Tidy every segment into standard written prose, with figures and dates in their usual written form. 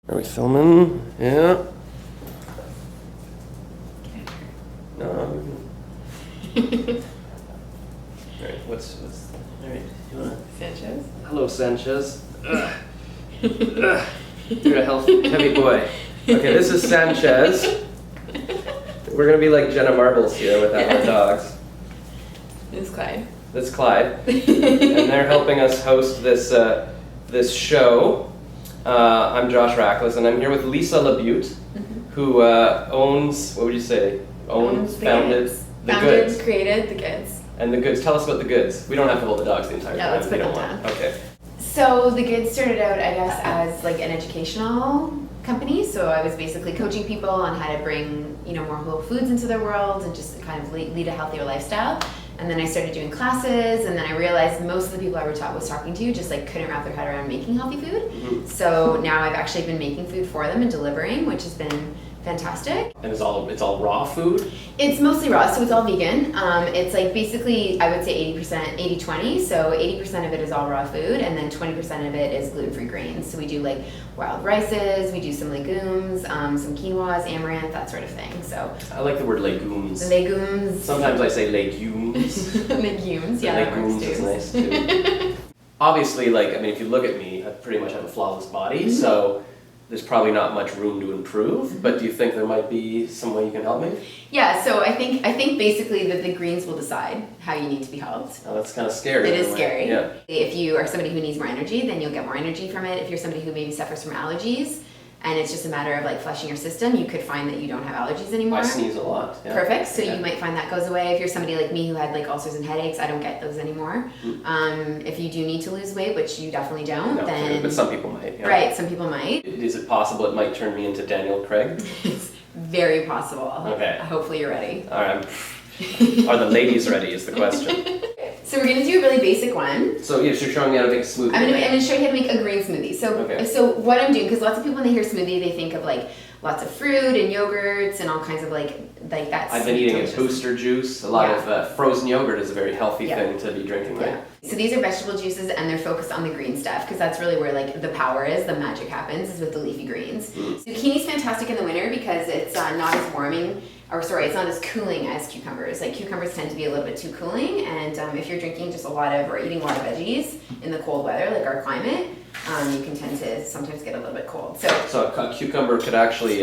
Are we filming? Yeah. No. Alright, what's alright, you wanna Sanchez? Hello Sanchez. You're a heavy boy. Okay, this is Sanchez. We're gonna be like Jenna Marbles here without our dogs. This is Clyde. That's Clyde. And they're helping us host this this show. I'm Josh Rackless, and I'm here with Lisa Labute, who owns, what would you say? Founded The Goods. Created The Goods. And The Goods. Tell us about The Goods. We don't have to hold the dogs the entire time. Yeah, let's if we put don't them want. down. Okay. So The Goods started out, I guess, as like an educational company. So I was basically coaching people on how to bring, more whole foods into their world and just kind of lead a healthier lifestyle. And then I started doing classes, and then I realized most of the people I was talking to just like couldn't wrap their head around making healthy food. Mm-hmm. So now I've actually been making food for them and delivering, which has been fantastic. And it's all raw food? It's mostly raw, so it's all vegan. It's like basically, I would say 80%, 80-20. So 80% of it is all raw food, and then 20% of it is gluten-free grains. So we do like wild rices, we do some legumes, some quinoas, amaranth, that sort of thing. So I like the word legumes. Legumes. Sometimes I say legumes. Legumes, yeah, that works legumes too. is nice too. Obviously, if you look at me, I pretty much have a flawless body, so there's probably not much room to improve, but do you think there might be some way you can help me? Yeah, so I think basically that the greens will decide how you need to be helped. Oh, that's kind of scary. It is scary. Yeah. If you are somebody who needs more energy, then you'll get more energy from it. If you're somebody who maybe suffers from allergies, and it's just a matter of like flushing your system, you could find that you don't have allergies anymore. I sneeze a lot. Yeah. Perfect. So you might find that goes away. If you're somebody like me who had like ulcers and headaches, I don't get those anymore. If you do need to lose weight, which you definitely don't, then but some people might. Yeah. Right, some people might. Is it possible it might turn me into Daniel Craig? It's very possible. Okay. Hopefully you're ready. All right. Are the ladies ready? Is the question. So we're gonna do a really basic one. So you're showing me how to make a smoothie. I'm gonna show you how to make a green smoothie. So what I'm doing, because lots of people when they hear smoothie, they think of like lots of fruit and yogurts and all kinds of like that. I've been eating a booster juice. A lot of frozen yogurt is a very healthy thing to be drinking, right? Yeah. So these are vegetable juices, and they're focused on the green stuff because that's really where like the power is, the magic happens, is with the leafy greens. Zucchini's fantastic in the winter because it's not as warming. It's not as cooling as cucumbers. Like cucumbers tend to be a little bit too cooling, and if you're drinking just or eating a lot of veggies in the cold weather, like our climate, you can tend to sometimes get a little bit cold. So a cucumber could actually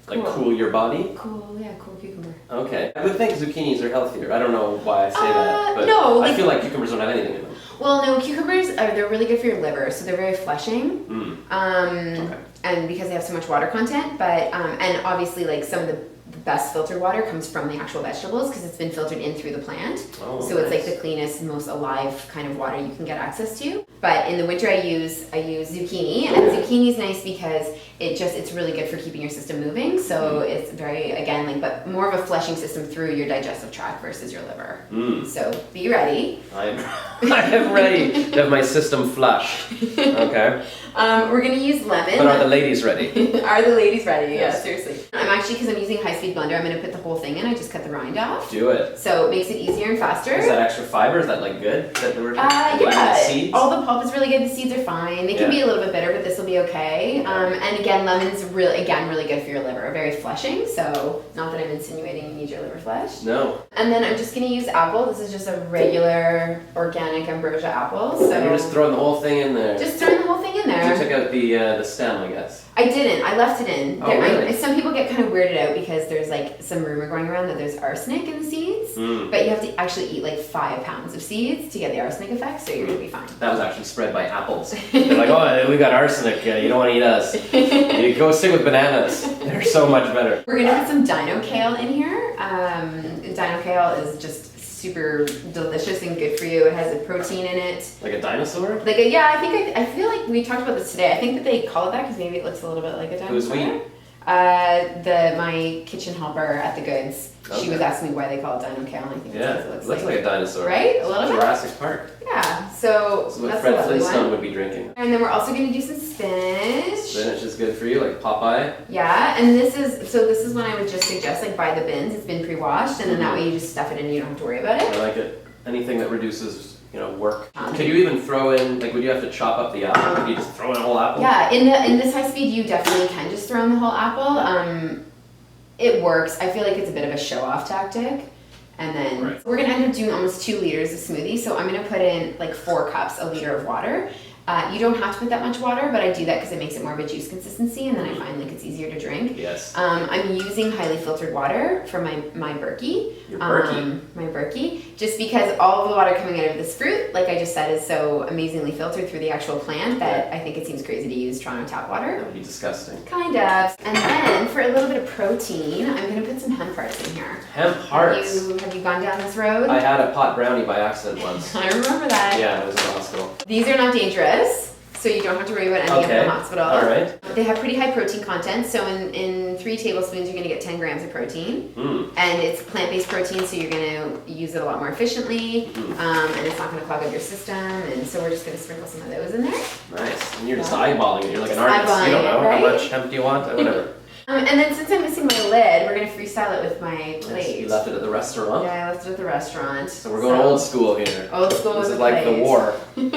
cool your body? Cool cucumber. Okay. I would think zucchinis are healthier. I don't know why I say that, but no, I feel like cucumbers don't have anything in them. Well, no, cucumbers they're really good for your liver, so they're very flushing. Okay. And because they have so much water content, but and obviously like some of the best filtered water comes from the actual vegetables because it's been filtered in through the plant. Oh, so it's like the cleanest, most alive kind of water you can get access to. But in the winter I use zucchini, and zucchini is nice because it's really good for keeping your system moving. So it's very, again, but more of a flushing system through your digestive tract versus your liver. So be ready. I am ready to have my system flushed. Okay. We're gonna use lemon. But are the ladies ready? Are the ladies ready? Yes. Yeah, seriously. I'm actually, because I'm using a high-speed blender, I'm gonna put the whole thing in. I just cut the rind off. Do it. So it makes it easier and faster. Is that extra fiber? Is that like good? Yeah. Seeds? All the pulp is really good. The seeds are fine. They can be a little bit bitter, but this will be okay. And again, lemon's really good for your liver. Very flushing. So not that I'm insinuating you need your liver flushed. No. And then I'm just gonna use apple. This is just a regular organic ambrosia apple. So you're just throwing the whole thing in there. Just throwing the whole thing in there. You took out the stem, I guess. I didn't. I left it in. Oh, really? Some people get kind of weirded out because there's like some rumor going around that there's arsenic in the seeds, but you have to actually eat like 5 pounds of seeds to get the arsenic effect, so you're gonna be fine. That was actually spread by apples. They're like, oh, we got arsenic. You don't want to eat us. You go stick with bananas. They're so much better. We're gonna put some dino kale in here. Dino kale is just super delicious and good for you. It has a protein in it. Like a dinosaur? I feel like we talked about this today. I think that they call it that because maybe it looks a little bit like a dinosaur. Who's we? My kitchen helper at the Goods. Okay. She was asking me why they call it dino kale, and I think Yeah, it's because it looks like a dinosaur. Right? A little bit? Jurassic Park. Yeah, so That's what that's Fred a lovely Flintstone one. would be drinking. And then we're also going to do some spinach. Spinach is good for you, like Popeye. Yeah, and this is when I would just suggest like buy the bins. It's been pre-washed, and then that way you just stuff it in and you don't have to worry about it. I like it. Anything that reduces work. Could you even throw in, like, would you have to chop up the apple? Could you just throw in a whole apple? Yeah, in this high speed, you definitely can just throw in the whole apple. It works. I feel like it's a bit of a show-off tactic. And then we're gonna end up doing almost 2 liters of smoothie. So I'm gonna put in like 4 cups, a liter of water. You don't have to put that much water, but I do that because it makes it more of a juice consistency, and then I find like it's easier to drink. Yes. I'm using highly filtered water for my Berkey. Your Berkey? My Berkey. Just because all of the water coming out of this fruit, like I just said, is so amazingly filtered through the actual plant that I think it seems crazy to use Toronto tap water. That would be disgusting. Kind of. And then for a little bit of protein, I'm gonna put some hemp hearts in here. Hemp hearts? Have you gone down this road? I had a pot brownie by accident once. I remember that. Yeah, I was in the hospital. These are not dangerous, so you don't have to worry about ending up in the hospital. All right. They have pretty high protein content, so in 3 tablespoons you're going to get 10 grams of protein. And it's plant-based protein, so you're going to use it a lot more efficiently, and it's not going to clog up your system, and so we're just going to sprinkle some of those in there. Nice. And you're just eyeballing it. You're like an artist. You don't know how much hemp do you want? Whatever. And then since I'm missing my lid, we're going to freestyle it with my plate. You left it at the restaurant? Yeah, I left it at the restaurant. So we're going old school here. Old school This with is a like plate. the war. Okay,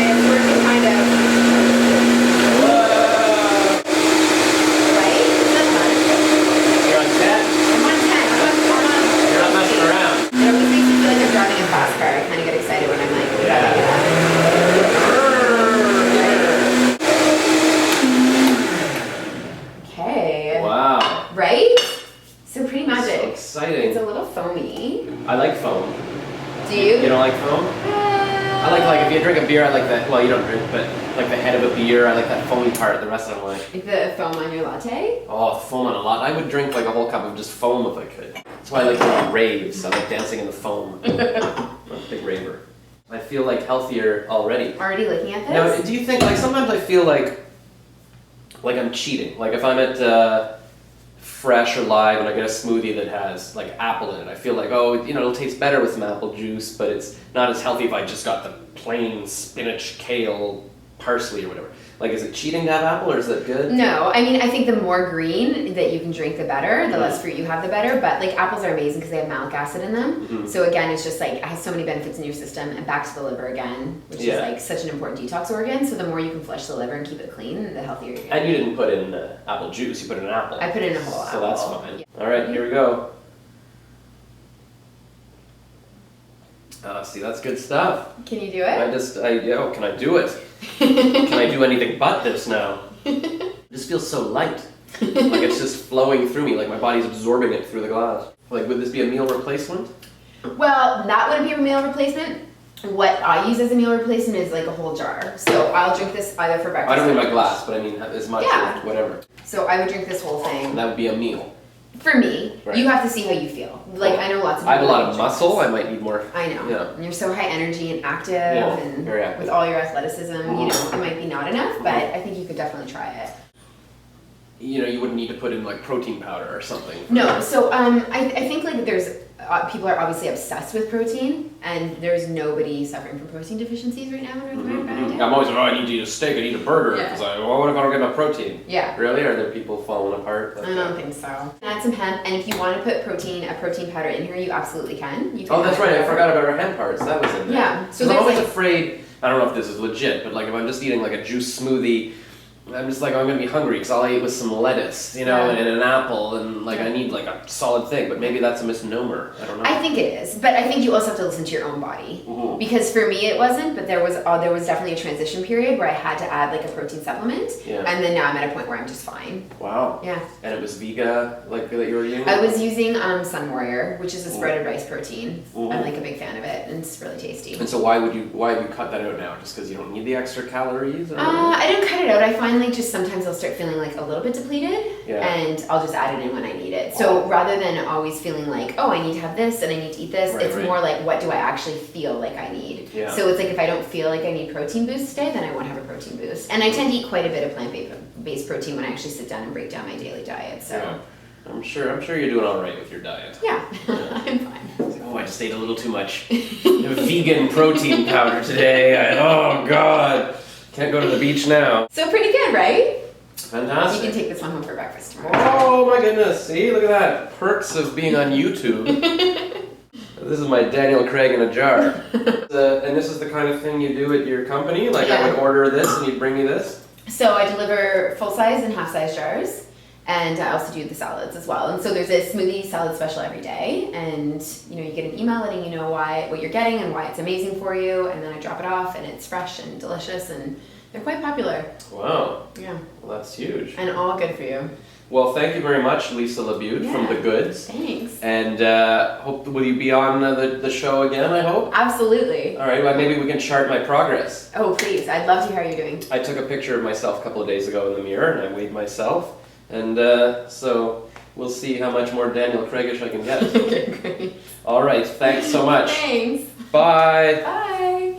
it's working kind of. Right? That's fun. You're on 10. I'm on 10. You're not messing around. It always makes me feel like I'm driving a fast car. I kind of get excited when I'm like, Okay. Wow. Right? So pretty magic. So exciting. It's a little foamy. I like foam. Do you? You don't like foam? I like if you drink a beer, I like that. Well, you don't drink, but like the head of a beer, I like that foamy part. The rest I don't like. Like the foam on your latte? Oh, foam on a lot. I would drink like a whole cup of just foam if I could. That's why I like going to raves. I like dancing in the foam. I'm a big raver. I feel like healthier already. Already looking at this? Now, do you think, like, sometimes I feel like I'm cheating. Like if I'm at Fresh or Live and I get a smoothie that has like apple in it, I feel like, oh, it'll taste better with some apple juice, but it's not as healthy if I just got the plain spinach, kale, parsley or whatever. Like, is it cheating to have apple or is that good? No, I mean, I think the more green that you can drink, the better. The less fruit you have, the better. But like apples are amazing because they have malic acid in them. So again, it's just like it has so many benefits in your system and back to the liver again, which is like such an important detox organ. So the more you can flush the liver and keep it clean, the healthier you're gonna And you didn't put in apple juice, you put in an apple. I put in a whole apple. So that's fine. Yeah. All right, here we go. See, that's good stuff. Can you do it? Can I do it? Can I do anything but this now? This feels so light. Like it's just flowing through me, like my body's absorbing it through the glass. Like, would this be a meal replacement? Well, that wouldn't be a meal replacement. What I use as a meal replacement is like a whole jar. So I'll drink this either for breakfast. I don't mean my glass, but I mean as much or whatever. So I would drink this whole thing. And that would be a meal. For me, you have to see how you feel. Like I know lots of people. I have a lot of muscle. I might need more. I know. Yeah. And you're so high energy and active, and very active. with all your athleticism, it might be not enough. But I think you could definitely try it. You wouldn't need to put in like protein powder or something. No. So I think like there's people are obviously obsessed with protein, and there's nobody suffering from protein deficiencies right now in North America. I'm always like, I need to eat a steak and eat a burger because what if I don't get enough protein? Yeah. Really? Are there people falling apart? I don't think so. Add some hemp, and if you want to put a protein powder in here, you absolutely can. You can Oh, that's right. I forgot about our hemp hearts. That was in there. Yeah. So I'm there's always like afraid. I don't know if this is legit, but like if I'm just eating like a juice smoothie, I'm just like, I'm gonna be hungry because all I ate was some lettuce, and an apple, and like I need like a solid thing. But maybe that's a misnomer. I don't know. I think it is, but I think you also have to listen to your own body. Because for me it wasn't, but there was definitely a transition period where I had to add like a protein supplement, and then now I'm at a point where I'm just fine. Wow. Yeah. And it was Vega, like that you were using? I was using Sun Warrior, which is a sprouted rice protein. I'm like a big fan of it, and it's really tasty. And so why have you cut that out now? Just because you don't need the extra calories? Or I didn't cut it out. I find like just sometimes I'll start feeling like a little bit depleted, and I'll just add it in when I need it. So rather than always feeling like, oh, I need to have this and I need to eat this, it's more like, what do I actually feel like I need? Yeah. So it's like if I don't feel like I need protein boost today, then I won't have a protein boost. And I tend to eat quite a bit of plant-based protein when I actually sit down and break down my daily diet. So I'm sure you're doing all right with your diet. Yeah, I'm fine. Oh, I just ate a little too much vegan protein powder today. Oh God, can't go to the beach now. So pretty good, right? Fantastic. You can take this one home for breakfast tomorrow. Oh my goodness! See, look at that. Perks of being on YouTube. This is my Daniel Craig in a jar. And this is the kind of thing you do at your company? Like I would order this and you'd bring me this? So I deliver full-size and half-size jars. And I also do the salads as well. And so there's a smoothie salad special every day. And you get an email letting you know what you're getting and why it's amazing for you. And then I drop it off and it's fresh and delicious and they're quite popular. Wow. Yeah. Well, that's huge. And all good for you. Well, thank you very much, Lisa Labute from The Goods. Thanks. And will you be on the show again, I hope? Absolutely. All right, well, maybe we can chart my progress. Oh, please. I'd love to hear how you're doing. I took a picture of myself a couple of days ago in the mirror and I weighed myself. And so we'll see how much more Daniel Craigish I can get. Okay, great. All right, thanks so much. Thanks. Bye. Bye.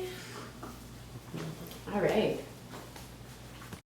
All right.